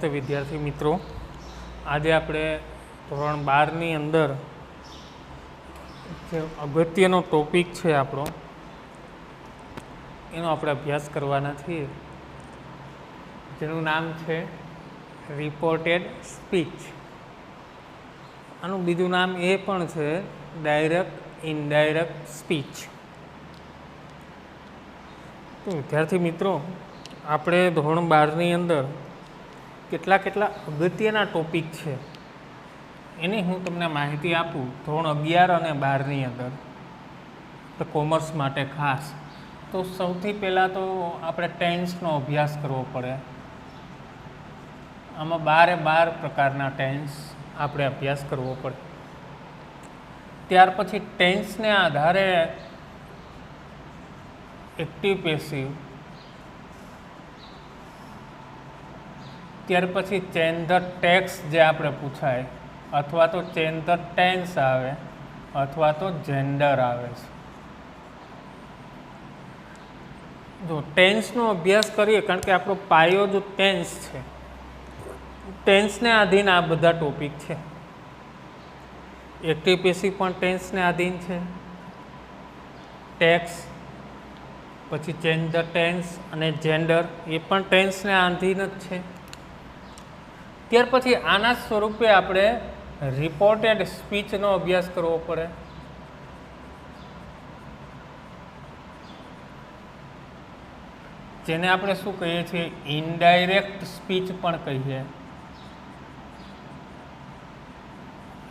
નમસ્તે વિદ્યાર્થી મિત્રો, આજે આપણે ધોરણ 12ની અંદર જે અગત્યનો ટોપિક છે આપણો એનો આપણે અભ્યાસ કરવાના છીએ, જેનું નામ છે રિપોર્ટેડ સ્પીચ. આનું બીજું નામ એ પણ છે ડાયરેક્ટ ઇનડાયરેક્ટ સ્પીચ. તો વિદ્યાર્થી મિત્રો, આપણે ધોરણ 12ની અંદર કેટલા અગત્યના ટોપિક છે એની હું તમને માહિતી આપું. ધોરણ 11 અને 12ની અંદર તો કોમર્સ માટે ખાસ તો સૌથી પહેલાં તો આપણે ટેન્સનો અભ્યાસ કરવો પડે. આમાં 12 પ્રકારના ટેન્સ આપણે અભ્યાસ કરવો પડે. ત્યાર પછી ટેન્સને આધારે એક્ટિવ પેસિવ, ત્યાર પછી ચેન્જ ધ ટેક્સ જે આપણે પૂછાય, અથવા તો ચેન્જ ધ ટેન્સ આવે, અથવા તો જેન્ડર આવે છે. જો ટેન્સનો અભ્યાસ કરીએ, કારણ કે આપણો પાયો જો ટેન્સ છે, ટેન્સને આધીન આ બધા ટોપિક છે. એક્ટિવ પેસિવ પણ ટેન્સને આધીન છે, ટેક્સ, પછી ચેન્જ ધ ટેન્સ અને જેન્ડર એ પણ ટેન્સને આધીન જ છે. ત્યાર પછી આના સ્વરૂપે આપણે રિપોર્ટેડ સ્પીચનો અભ્યાસ કરવો પડે. જેને આપણે શું કહીએ છીએ, ઇનડાયરેક્ટ સ્પીચ પણ કહીએ.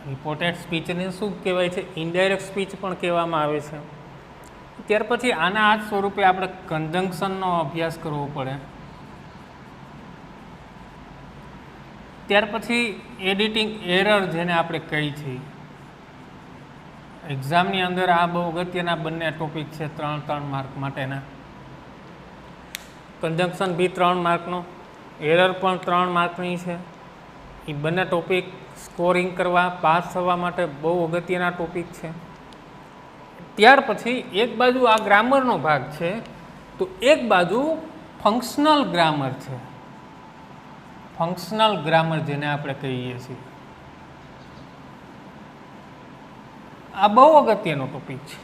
રિપોર્ટેડ સ્પીચને શું કહેવાય છે, ઇનડાયરેક્ટ સ્પીચ પણ કહેવામાં આવે છે. ત્યાર પછી આના આ સ્વરૂપે આપણે કન્જંક્શનનો અભ્યાસ કરવો પડે. ત્યાર પછી એડિટિંગ એરર જેને આપણે કહી છીએ, એક્ઝામની અંદર આ બહુ અગત્યના બંને ટોપિક છે, 3 માર્ક માટેના. કન્જંક્શન બી 3 માર્કનો, એરર પણ 3 માર્કની છે. એ બંને ટોપિક સ્કોરિંગ કરવા, પાસ થવા માટે બહુ અગત્યના ટોપિક છે. ત્યાર પછી એક બાજુ આ ગ્રામરનો ભાગ છે, તો એક બાજુ ફંક્શનલ ગ્રામર છે. ફંક્શનલ ગ્રામર જેને આપણે કહીએ છીએ, આ બહુ અગત્યનો ટોપિક છે.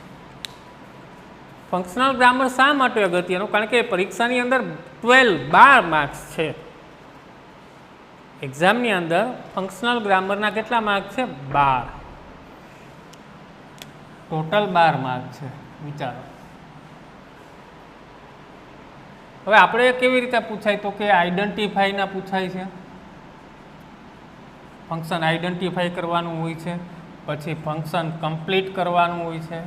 ફંક્શનલ ગ્રામર શા માટે અગત્યનું? કારણ કે પરીક્ષાની અંદર 12 માર્ક્સ છે. એક્ઝામની અંદર ફંક્શનલ ગ્રામરના કેટલા માર્ક છે? 12. ટોટલ 12 માર્ક છે, વિચારો. હવે આપણે કેવી રીતે પૂછાય, તો કે આઈડેન્ટિફાઈના પૂછાય છે. ફંક્શન આઈડેન્ટિફાઈ કરવાનું હોય છે, પછી ફંક્શન કમ્પ્લીટ કરવાનું હોય છે,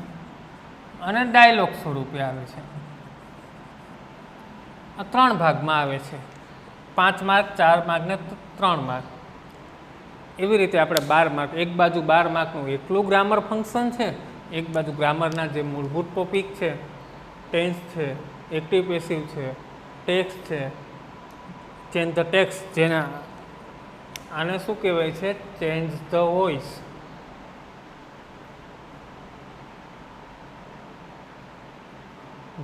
અને ડાયલોગ સ્વરૂપે આવે છે. આ 3 ભાગમાં આવે છે. 5 માર્ક, 4 માર્ક ને 3 માર્ક. એવી રીતે આપણે 12 માર્ક, એક બાજુ 12 માર્કનું એકલું ગ્રામર ફંક્શન છે, એક બાજુ ગ્રામરના જે મૂળભૂત ટોપિક છે, ટેન્સ છે, એક્ટિવ પેસિવ છે, ટેક્સ છે, ચેન્જ ધ ટેક્સ, જેના આને શું કહેવાય છે, ચેન્જ ધ વોઇસ.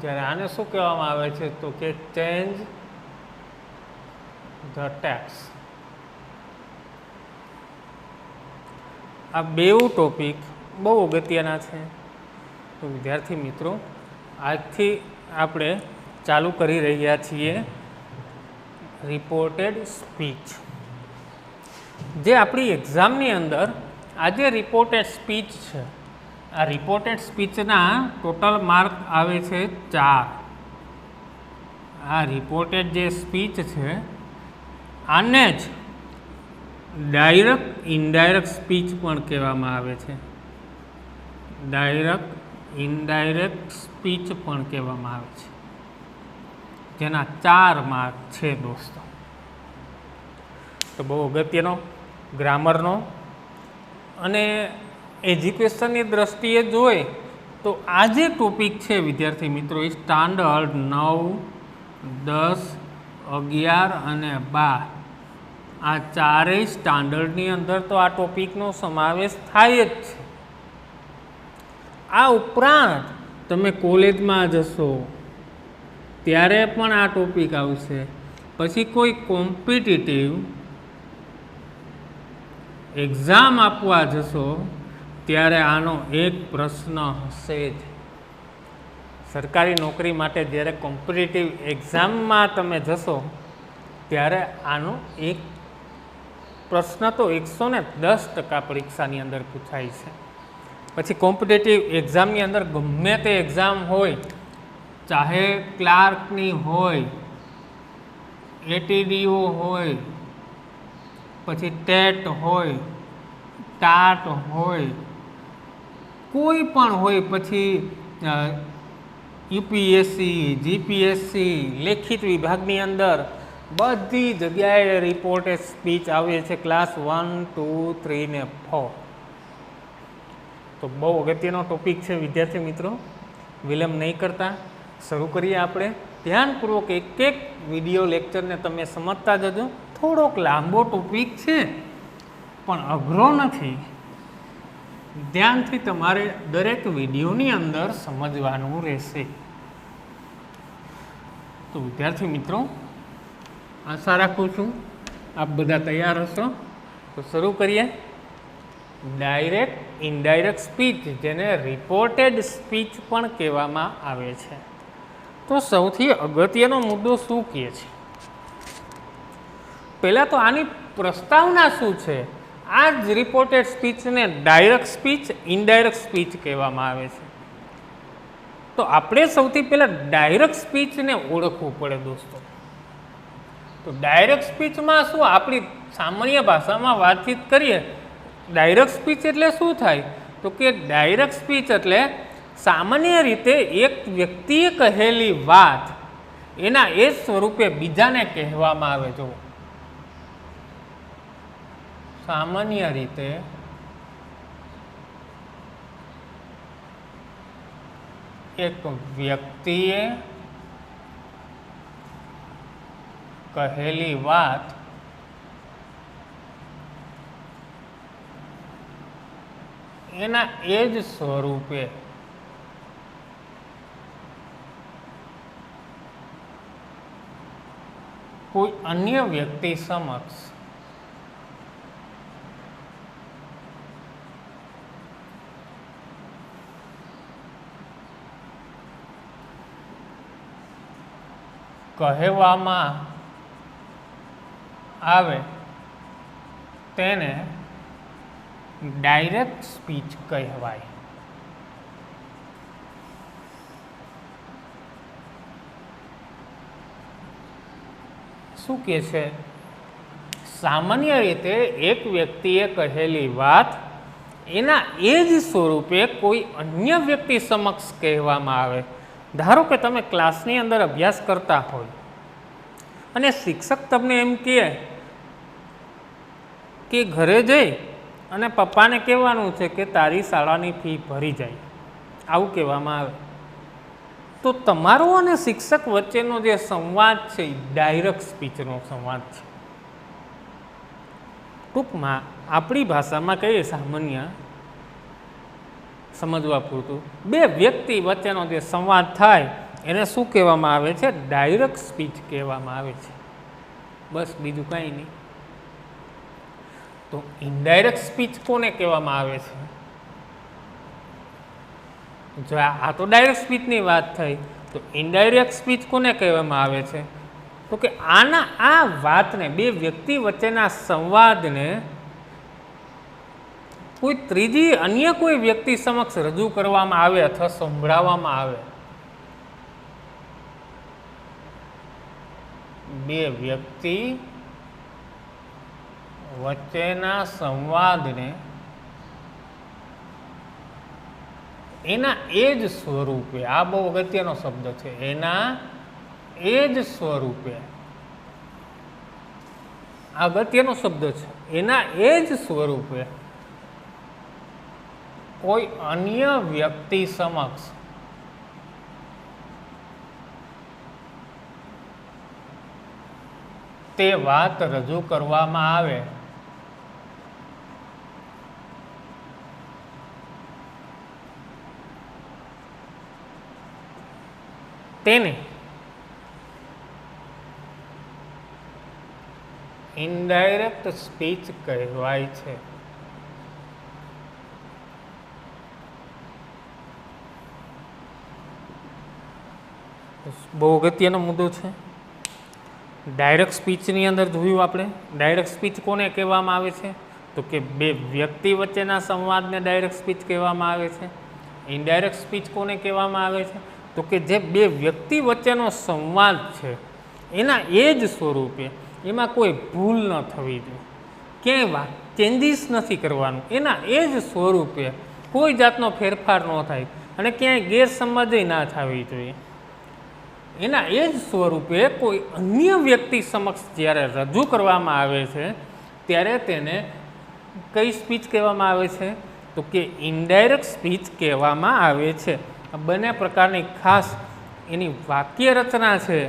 જ્યારે આને શું કહેવામાં આવે છે, તો કે ચેન્જ ધ ટેક્સ. આ બેઉ ટોપિક બહુ અગત્યના છે. તો વિદ્યાર્થી મિત્રો, આજથી આપણે ચાલુ કરી રહ્યા છીએ રિપોર્ટેડ સ્પીચ. જે આપણી એક્ઝામની અંદર આજે રિપોર્ટેડ સ્પીચ છે, આ રિપોર્ટેડ સ્પીચના ટોટલ માર્ક આવે છે 4. આ રિપોર્ટેડ જે સ્પીચ છે, આને જ ડાયરેક્ટ ઇનડાયરેક્ટ સ્પીચ પણ કહેવામાં આવે છે. ડાયરેક્ટ ઇનડાયરેક્ટ સ્પીચ પણ કહેવામાં આવે છે, જેના 4 માર્ક છે દોસ્તો. તો બહુ અગત્યનો ગ્રામરનો, અને એજ્યુકેશનની દ્રષ્ટિએ જોઈએ તો આ જે ટોપિક છે વિદ્યાર્થી મિત્રો, એ સ્ટાન્ડર્ડ 9, 10, 11 અને 12, આ 4 સ્ટાન્ડર્ડની અંદર તો આ ટોપિકનો સમાવેશ થાય જ છે. આ ઉપરાંત તમે કોલેજમાં જશો ત્યારે પણ આ ટોપિક આવશે. પછી કોઈ કોમ્પિટિટિવ એક્ઝામ આપવા જશો ત્યારે આનો એક પ્રશ્ન હશે જ. સરકારી નોકરી માટે જ્યારે કોમ્પિટિટિવ એક્ઝામમાં તમે જશો ત્યારે આનો એક પ્રશ્ન તો 110% પરીક્ષાની અંદર પૂછાય છે. પછી કોમ્પિટિટિવ એક્ઝામની અંદર ગમે તે એક્ઝામ હોય, ચાહે ક્લાર્કની હોય, ATDO હોય, પછી ટેટ હોય, ટાટ હોય, કોઈ પણ હોય, પછી UPSC, GPSC, લેખિત વિભાગની અંદર બધી જગ્યાએ રિપોર્ટેડ સ્પીચ આવે છે, ક્લાસ 1, 2, 3 ને 4. તો બહુ અગત્યનો ટોપિક છે વિદ્યાર્થી મિત્રો. વિલંબ નહીં કરતા શરૂ કરીએ આપણે. ધ્યાનપૂર્વક એક એક વિડીયો લેક્ચરને તમે સમજતા જજો. થોડોક લાંબો ટોપિક છે પણ અઘરો નથી. ધ્યાનથી તમારે દરેક વિડીયોની અંદર સમજવાનું રહેશે. તો વિદ્યાર્થી મિત્રો, આશા રાખું છું આપ બધા તૈયાર હશો. તો શરૂ કરીએ. ડાયરેક્ટ ઇનડાયરેક્ટ સ્પીચ, જેને રિપોર્ટેડ સ્પીચ પણ કહેવામાં આવે છે. તો સૌથી અગત્યનો મુદ્દો શું કહે છે? પહેલાં તો આની પ્રસ્તાવના શું છે? આ જ રિપોર્ટેડ સ્પીચને ડાયરેક્ટ સ્પીચ, ઇનડાયરેક્ટ સ્પીચ કહેવામાં આવે છે. તો આપણે સૌથી પહેલાં ડાયરેક્ટ સ્પીચને ઓળખવું પડે દોસ્તો. તો ડાયરેક્ટ સ્પીચમાં શું, આપણી સામાન્ય ભાષામાં વાતચીત કરીએ, ડાયરેક્ટ સ્પીચ એટલે શું થાય? તો કે ડાયરેક્ટ સ્પીચ એટલે સામાન્ય રીતે એક વ્યક્તિએ કહેલી વાત એના એ સ્વરૂપે બીજાને કહેવામાં આવે. જો સામાન્ય રીતે એક વ્યક્તિએ કહેલી વાત એના એ જ સ્વરૂપે કોઈ અન્ય વ્યક્તિ સમક્ષ કહેવામાં આવે તેને ડાયરેક્ટ સ્પીચ કહેવાય. શું કહે છે? સામાન્ય રીતે એક વ્યક્તિએ કહેલી વાત એના એ જ સ્વરૂપે કોઈ અન્ય વ્યક્તિ સમક્ષ કહેવામાં આવે. ધારો કે તમે ક્લાસની અંદર અભ્યાસ કરતા હોય અને શિક્ષક તમને એમ કહે કે ઘરે જઈ અને પપ્પાને કહેવાનું છે કે તારી શાળાની ફી ભરી જાય, આવું કહેવામાં આવે. તો તમારો અને શિક્ષક વચ્ચેનો જે સંવાદ છે એ ડાયરેક્ટ સ્પીચનો સંવાદ છે. ટૂંકમાં આપણી ભાષામાં કહીએ, સામાન્ય સમજવા પૂરતું, બે વ્યક્તિ વચ્ચેનો જે સંવાદ થાય એને શું કહેવામાં આવે છે? ડાયરેક્ટ સ્પીચ કહેવામાં આવે છે. બસ, બીજું કાંઈ નહીં. તો ઇનડાયરેક્ટ સ્પીચ કોને કહેવામાં આવે છે? જો આ તો ડાયરેક્ટ સ્પીચની વાત થઈ, તો ઇનડાયરેક્ટ સ્પીચ કોને કહેવામાં આવે છે? તો કે આ વાતને, બે વ્યક્તિ વચ્ચેના સંવાદને કોઈ ત્રીજી અન્ય કોઈ વ્યક્તિ સમક્ષ રજૂ કરવામાં આવે અથવા સંભળાવવામાં આવે. બે વ્યક્તિ વચ્ચેના સંવાદને એના એ જ સ્વરૂપે, આ બહુ અગત્યનો શબ્દ છે, એના એ જ સ્વરૂપે, આ અગત્યનો શબ્દ છે, એના એ જ સ્વરૂપે કોઈ અન્ય વ્યક્તિ સમક્ષ તે વાત રજૂ કરવામાં આવે તેને ઇનડાયરેક્ટ સ્પીચ કહેવાય છે. બહુ અગત્યનો મુદ્દો છે. ડાયરેક્ટ સ્પીચની અંદર જોયું આપણે, ડાયરેક્ટ સ્પીચ કોને કહેવામાં આવે છે? તો કે બે વ્યક્તિ વચ્ચેના સંવાદને ડાયરેક્ટ સ્પીચ કહેવામાં આવે છે. ઇનડાયરેક્ટ સ્પીચ કોને કહેવામાં આવે છે? તો કે જે બે વ્યક્તિ વચ્ચેનો સંવાદ છે એના એ જ સ્વરૂપે, એમાં કોઈ ભૂલ ન થવી જોઈએ, ક્યાંય ચેન્જીસ નથી કરવાનું, એના એ જ સ્વરૂપે કોઈ જાતનો ફેરફાર ન થાય અને ક્યાંય ગેરસમજ ના થવી જોઈએ. એના એ જ સ્વરૂપે કોઈ અન્ય વ્યક્તિ સમક્ષ જ્યારે રજૂ કરવામાં આવે છે ત્યારે તેને કઈ સ્પીચ કહેવામાં આવે છે? તો કે ઇનડાયરેક્ટ સ્પીચ કહેવામાં આવે છે. આ બંને પ્રકારની ખાસ એની વાક્ય રચના છે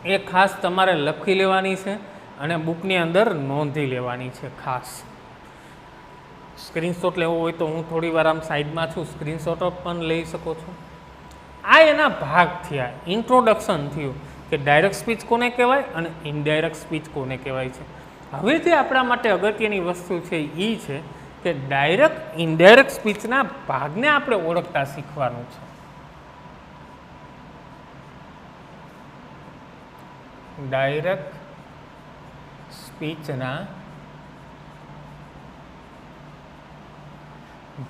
એ ખાસ તમારે લખી લેવાની છે અને બુકની અંદર નોંધી લેવાની છે. ખાસ સ્ક્રીનશોટ લેવો હોય તો હું થોડી વાર આમ સાઈડમાં છું, સ્ક્રીનશોટ પણ લઈ શકો છો. આ એના ભાગ થયા, ઇન્ટ્રોડક્શન થયું કે ડાયરેક્ટ સ્પીચ કોને કહેવાય અને ઇનડાયરેક્ટ સ્પીચ કોને કહેવાય છે. હવે જે આપણા માટે અગત્યની વસ્તુ છે એ છે કે ડાયરેક્ટ ઇનડાયરેક્ટ સ્પીચના ભાગને આપણે ઓળખતા શીખવાનું છે. ડાયરેક્ટ સ્પીચના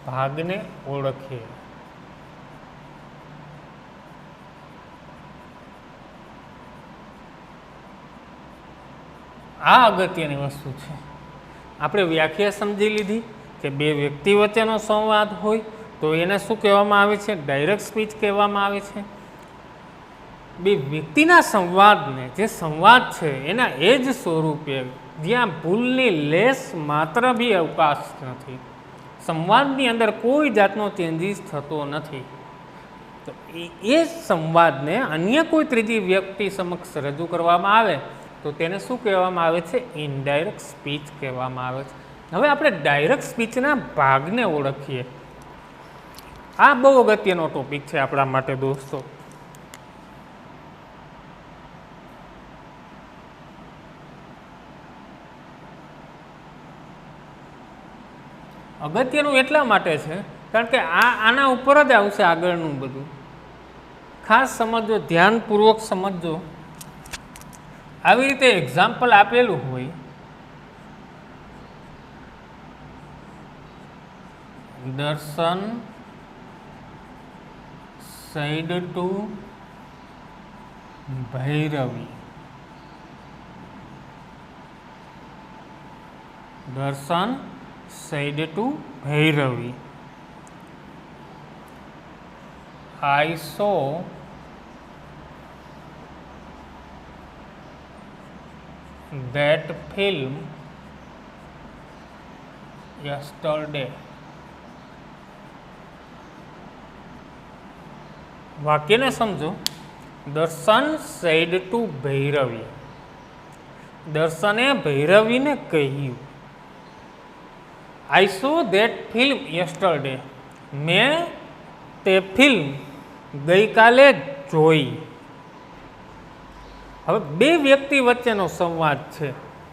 ભાગને ઓળખીએ. આ અગત્યની વસ્તુ છે. આપણે વ્યાખ્યા સમજી લીધી કે બે વ્યક્તિ વચ્ચેનો સંવાદ હોય તો એને શું કહેવામાં આવે છે? ડાયરેક્ટ સ્પીચ કહેવામાં આવે છે. બે વ્યક્તિના સંવાદને, જે સંવાદ છે એના એ જ સ્વરૂપે જ્યાં ભૂલની લેશ માત્ર બી અવકાશ નથી, સંવાદની અંદર કોઈ જાતનો ચેન્જીસ થતો નથી, તો એ સંવાદને અન્ય કોઈ ત્રીજી વ્યક્તિ સમક્ષ રજૂ કરવામાં આવે તો તેને શું કહેવામાં આવે છે? ઇનડાયરેક્ટ સ્પીચ કહેવામાં આવે છે. હવે આપણે ડાયરેક્ટ સ્પીચના ભાગને ઓળખીએ. આ બહુ અગત્યનો ટોપિક છે આપણા માટે દોસ્તો. અગત્યનું એટલા માટે છે કારણ કે આના ઉપર જ આવશે આગળનું બધું. ખાસ સમજો, ધ્યાનપૂર્વક સમજો. આવી રીતે એક્ઝામ્પલ આપેલું હોય, દર્શન said to ભૈરવી. દર્શન said to Bhairavi, I saw that film yesterday. વાક્યને સમજો. દર્શન said to ભૈરવી, દર્શને ભૈરવીને કહ્યું. I saw that film yesterday, મેં તે ફિલ્મ ગઈકાલે જોઈ. હવે બે વ્યક્તિ વચ્ચેનો સંવાદ છે.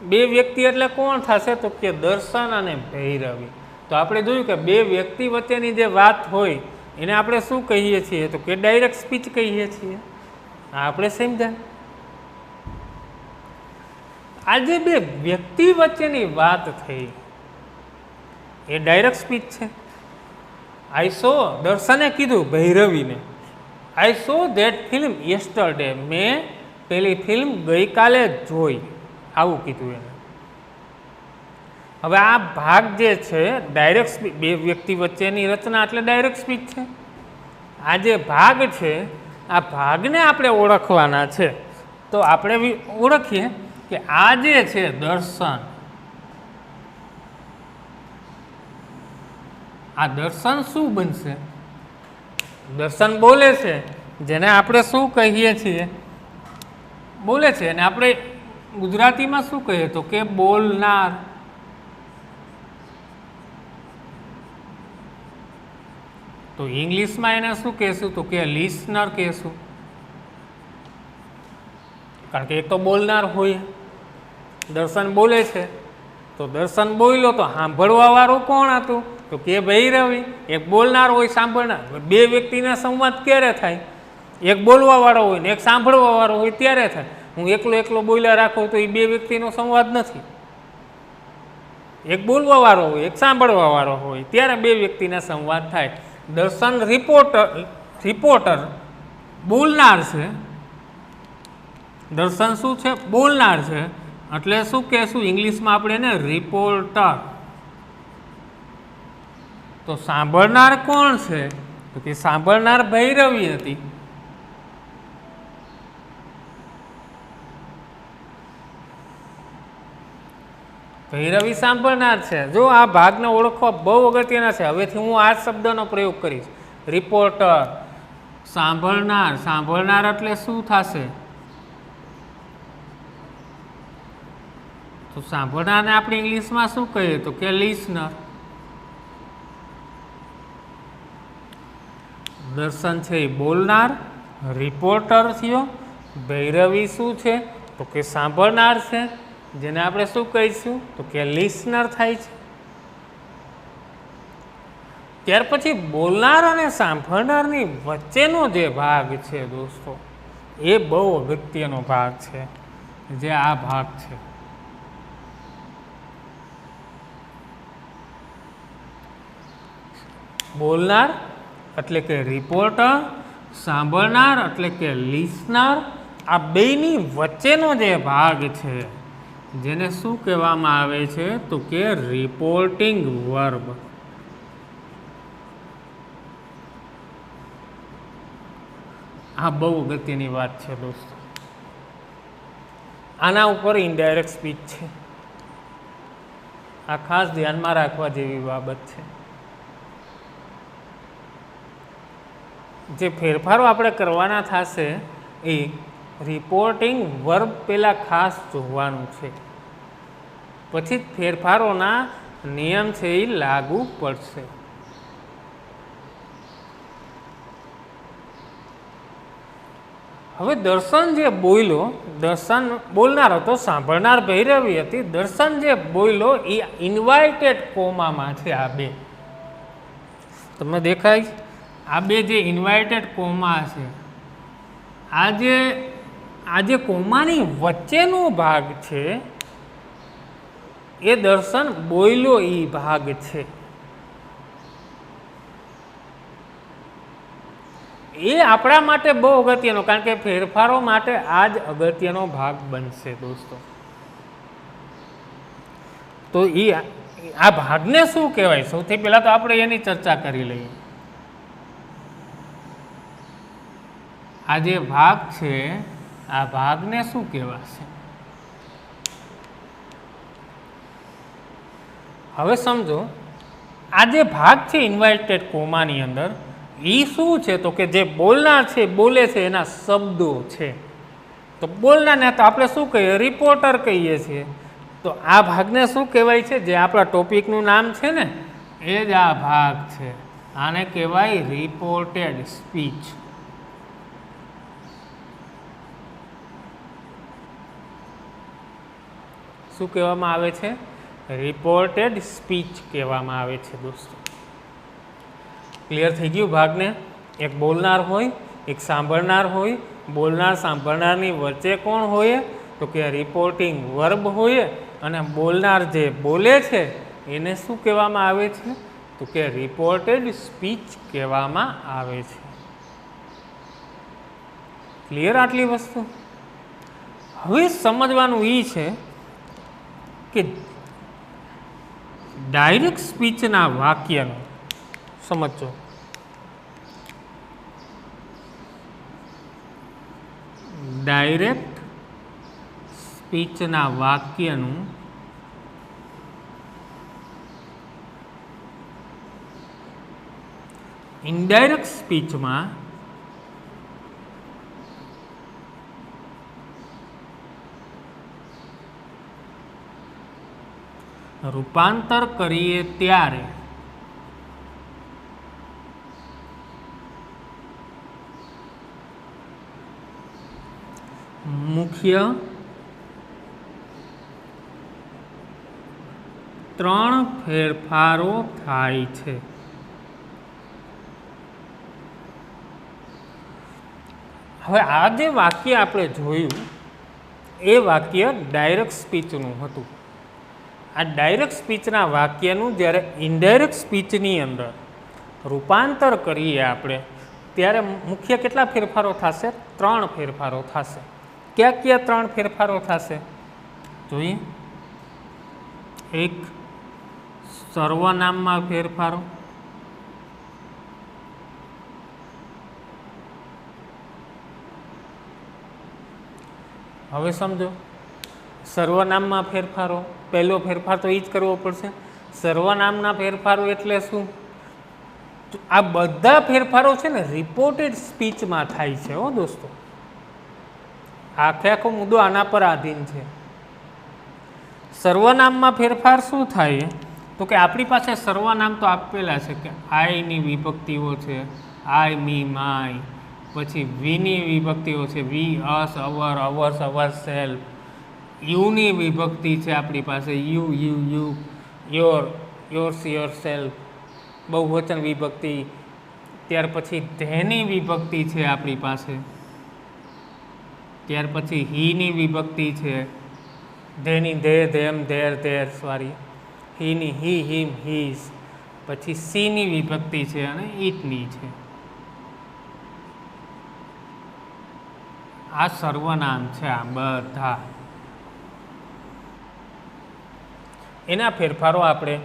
બે વ્યક્તિ એટલે કોણ થશે? તો કે દર્શન અને ભૈરવી. તો આપણે જોયું કે બે વ્યક્તિ વચ્ચેની જે વાત હોય એને આપણે શું કહીએ છીએ? તો કે ડાયરેક્ટ સ્પીચ કહીએ છીએ. આપણે સમજાય. આજે બે વ્યક્તિ વચ્ચેની વાત થઈ એ ડાયરેક્ટ સ્પીચ છે. આઈ સો, દર્શને કીધું ભૈરવીને, આઈ સો ધેટ ફિલ્મ યસ્ટરડે, મેં પેલી ફિલ્મ ગઈકાલે જોઈ, આવું કીધું એને. હવે આ ભાગ જે છે ડાયરેક્ટ સ્પીચ, બે વ્યક્તિ વચ્ચેની રચના એટલે ડાયરેક્ટ સ્પીચ છે. આ જે ભાગ છે આ ભાગને આપણે ઓળખવાના છે. તો આપણે ઓળખીએ કે આ જે છે દર્શન, આ દર્શન શું બનશે? દર્શન બોલે છે, જેને આપણે શું કહીએ છીએ? બોલે છે. અને આપણે ગુજરાતીમાં શું કહીએ? તો કે બોલનાર. તો ઇંગ્લિશમાં એને શું કહેશું? તો કે લિસનર કહેશું. કારણ કે એક તો બોલનાર હોય. દર્શન બોલે છે તો દર્શન બોલ્યો તો સાંભળવા વાળું કોણ હતું? તો કે ભૈરવી. એક બોલનાર હોય, સાંભળનાર. બે વ્યક્તિના સંવાદ ક્યારે થાય? એક બોલવાવાળો હોય ને એક સાંભળવાવાળો હોય ત્યારે થાય. હું એકલો બોલ્યા રાખું તો એ બે વ્યક્તિનો સંવાદ નથી. એક બોલવાવાળો હોય એક સાંભળવાવાળો હોય ત્યારે બે વ્યક્તિના સંવાદ થાય. દર્શન રિપોર્ટર બોલનાર છે. દર્શન શું છે? બોલનાર છે. એટલે શું કહેશું ઇંગ્લિશમાં આપણે એને? રિપોર્ટર. તો સાંભળનાર કોણ છે? તો કે સાંભળનાર ભૈરવી હતી. ભૈરવી સાંભળનાર છે. જો આ ભાગને ઓળખવા બહુ અગત્યના છે. હવેથી હું આ શબ્દનો પ્રયોગ કરીશ. રિપોર્ટર, સાંભળનાર. સાંભળનાર એટલે શું થશે? તો સાંભળનારને આપણે ઇંગ્લિશમાં શું કહીએ? તો કે લિસનર. દર્શન છે એ બોલનાર, રિપોર્ટર થયો. ભૈરવી શું છે? તો કે સાંભળનાર છે, જેને આપણે શું કહીશું? તો કે લિસનર થાય છે. ત્યાર પછી બોલનાર અને સાંભળનારની વચ્ચેનો જે ભાગ છે દોસ્તો, એ બહુ અગત્યનો ભાગ છે, જે આ ભાગ છે. બોલનાર એટલે કે રિપોર્ટર, સાંભળનાર એટલે કે લિસનર, આ બેની વચ્ચેનો જે ભાગ છે જેને શું કહેવામાં આવે છે? તો કે રિપોર્ટિંગ વર્બ. આ બહુ અગત્યની વાત છે દોસ્તો. આના ઉપર ઇનડાયરેક્ટ સ્પીચ છે. આ ખાસ ધ્યાનમાં રાખવા જેવી બાબત છે. જે ફેરફારો આપણે કરવાના થશે એ રિપોર્ટિંગ વર્બ પહેલાં ખાસ જોવાનું છે, પછી ફેરફારોના નિયમ છે એ લાગુ પડશે. હવે દર્શન જે બોલ્યો, દર્શન બોલનાર હતો, સાંભળનાર ભૈરવી હતી. દર્શન જે બોલ્યો એ ઇન્વાઇટેડ કોમામાં છે. આ બે તમને દેખાય? આ બે જે ઇન્વાઇટેડ કોમા છે, આ જે કોમાની વચ્ચેનો ભાગ છે એ દર્શન બોલ્યો એ ભાગ છે. એ આપણા માટે બહુ અગત્યનો, કારણ કે ફેરફારો માટે આ જ અગત્યનો ભાગ બનશે દોસ્તો. તો આ ભાગને શું કહેવાય? સૌથી પહેલા તો આપણે એની ચર્ચા કરી લઈએ. આ જે ભાગ છે આ ભાગને શું કહેવાશે? હવે સમજો, આ જે ભાગ છે ઇન્વાઇટેડ કોમાની અંદર, એ શું છે? તો કે જે બોલનાર છે બોલે છે એના શબ્દો છે. તો બોલનારને તો આપણે શું કહીએ? રિપોર્ટર કહીએ છીએ. તો આ ભાગને શું કહેવાય છે? જે આપણા ટોપિકનું નામ છે ને એ જ આ ભાગ છે. આને કહેવાય રિપોર્ટેડ સ્પીચ. શું કહેવામાં આવે છે? રિપોર્ટેડ સ્પીચ કહેવામાં આવે છે દોસ્તો. ક્લિયર થઈ ગયું ભાગને? એક બોલનાર હોય, એક સાંભળનાર હોય. બોલનાર સાંભળનારની વચ્ચે કોણ હોય? તો કે રિપોર્ટિંગ વર્બ હોય. અને બોલનાર જે બોલે છે એને શું કહેવામાં આવે છે? તો કે રિપોર્ટેડ સ્પીચ કહેવામાં આવે છે. ક્લિયર આટલી વસ્તુ? હવે સમજવાનું એ છે કે ડાયરેક્ટ સ્પીચના વાક્યનો સમજો. ડાયરેક્ટ સ્પીચના વાક્યનું ઇનડાયરેક્ટ સ્પીચમાં રૂપાંતર કરીએ ત્યારે મુખ્ય 3 ફેરફારો થાય છે. હવે આ જે વાક્ય આપણે જોયું એ વાક્ય ડાયરેક્ટ સ્પીચનું હતું. આ ડાયરેક્ટ સ્પીચના વાક્યનું જ્યારે ઇનડાયરેક્ટ સ્પીચની અંદર રૂપાંતર કરીએ આપણે ત્યારે મુખ્ય કેટલા ફેરફારો થશે? 3 ફેરફારો થશે. ક્યાં ક્યાં 3 ફેરફારો થશે જોઈએ? એક, સર્વનામમાં ફેરફારો. હવે સમજો, સર્વનામમાં ફેરફારો. પહેલો ફેરફાર તો એ જ કરવો પડશે. સર્વનામના ફેરફારો એટલે શું? આ બધા ફેરફારો છે ને રિપોર્ટેડ સ્પીચમાં થાય છે હો દોસ્તો. આખો મુદ્દો આના પર આધીન છે. સર્વનામમાં ફેરફાર શું થાય? તો કે આપણી પાસે સર્વનામ તો આપેલા છે કે આઈની વિભક્તિઓ છે, આઈ, મી, માય. પછી વીની વિભક્તિઓ છે, વી, અસ, અવર, અવર્સ, અવર સેલ્ફ. યુની વિભક્તિ છે આપણી પાસે, you, you, your, yours, your self. બહુવચન વિભક્તિ. ત્યાર પછી ધેની વિભક્તિ છે આપણી પાસે. ત્યાર પછી હીની વિભક્તિ છે. ધેની they, them, their, their, sorry. હીની હી, હિમ, હીઝ. પછી સીની વિભક્તિ છે અને ઈટની છે. આ સર્વનામ છે. આ બધા એના ફેરફારો આપણે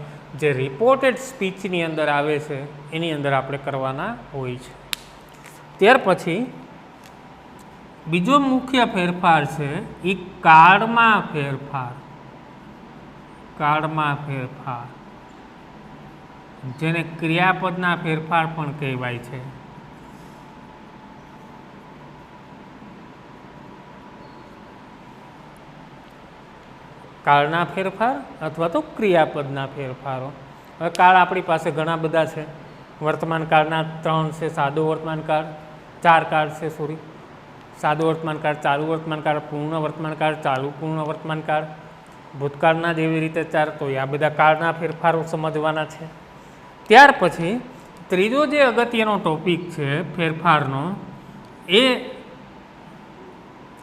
જે રિપોર્ટેડ સ્પીચની અંદર આવે છે એની અંદર આપણે કરવાના હોય છે. ત્યાર પછી બીજો મુખ્ય ફેરફાર છે એ કાળમાં ફેરફાર. કાળમાં ફેરફાર જેને ક્રિયાપદના ફેરફાર પણ કહેવાય છે. કાળના ફેરફાર અથવા તો ક્રિયાપદના ફેરફારો. હવે કાળ આપણી પાસે ઘણા બધા છે. વર્તમાન કાળના 3 છે. સાદો વર્તમાન કાળ 4 કાળ છે, સોરી. સાદો વર્તમાન કાળ, ચાલુ વર્તમાન કાળ, પૂર્ણ વર્તમાન કાળ, ચાલુ પૂર્ણ વર્તમાન કાળ. ભૂતકાળના જેવી રીતે 4. તો આ બધા કાળના ફેરફારો સમજવાના છે. ત્યાર પછી ત્રીજો જે અગત્યનો ટોપિક છે ફેરફારનો, એ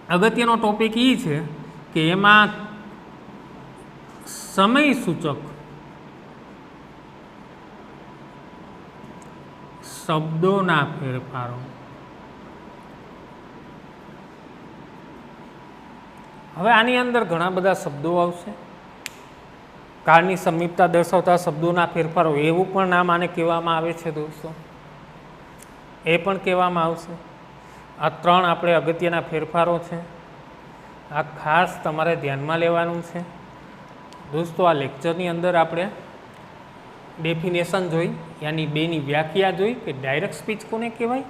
અગત્યનો ટોપિક એ છે કે એમાં સમય સૂચક શબ્દોના ફેરફારો. હવે આની અંદર ઘણા બધા શબ્દો આવશે. કાળની સમીપતા દર્શાવતા શબ્દોના ફેરફારો એવું પણ નામ આને કહેવામાં આવે છે દોસ્તો. એ પણ કહેવામાં આવશે. આ 3 આપણે અગત્યના ફેરફારો છે. આ ખાસ તમારે ધ્યાનમાં લેવાનું છે દોસ્તો. આ લેક્ચરની અંદર આપણે ડેફિનેશન જોઈ, યાની બેની વ્યાખ્યા જોઈ કે ડાયરેક્ટ સ્પીચ કોને કહેવાય,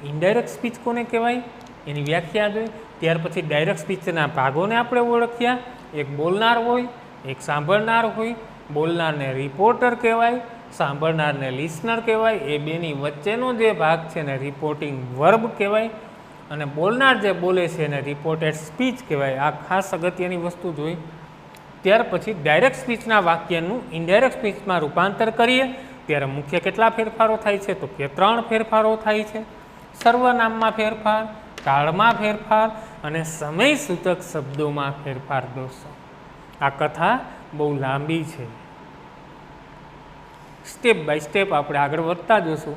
ઇનડાયરેક્ટ સ્પીચ કોને કહેવાય, એની વ્યાખ્યા જોઈ. ત્યાર પછી ડાયરેક્ટ સ્પીચના ભાગોને આપણે ઓળખ્યા. એક બોલનાર હોય, એક સાંભળનાર હોય. બોલનારને રિપોર્ટર કહેવાય, સાંભળનારને લિસનર કહેવાય. એ બેની વચ્ચેનો જે ભાગ છે ને રિપોર્ટિંગ વર્બ કહેવાય. અને બોલનાર જે બોલે છે એને રિપોર્ટેડ સ્પીચ કહેવાય. આ ખાસ અગત્યની વસ્તુ જોઈ. ત્યાર પછી ડાયરેક્ટ સ્પીચના વાક્યનું ઇનડાયરેક્ટ સ્પીચમાં રૂપાંતર કરીએ ત્યારે મુખ્ય કેટલા ફેરફારો થાય છે? તો કે 3 ફેરફારો થાય છે. સર્વનામમાં ફેરફાર, કાળમાં ફેરફાર અને સમય સૂચક શબ્દોમાં ફેરફાર. દોસ્તો આ કથા બહુ લાંબી છે. સ્ટેપ બાય સ્ટેપ આપણે આગળ વધતા જોશું.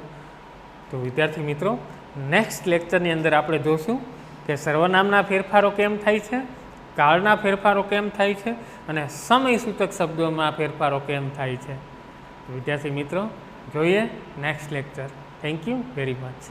તો વિદ્યાર્થી મિત્રો, નેક્સ્ટ લેક્ચરની અંદર આપણે જોશું કે સર્વનામના ફેરફારો કેમ થાય છે, કાળના ફેરફારો કેમ થાય છે અને સમય સૂચક શબ્દોમાં ફેરફારો કેમ થાય છે. વિદ્યાર્થી મિત્રો, જોઈએ next lecture. Thank you very much.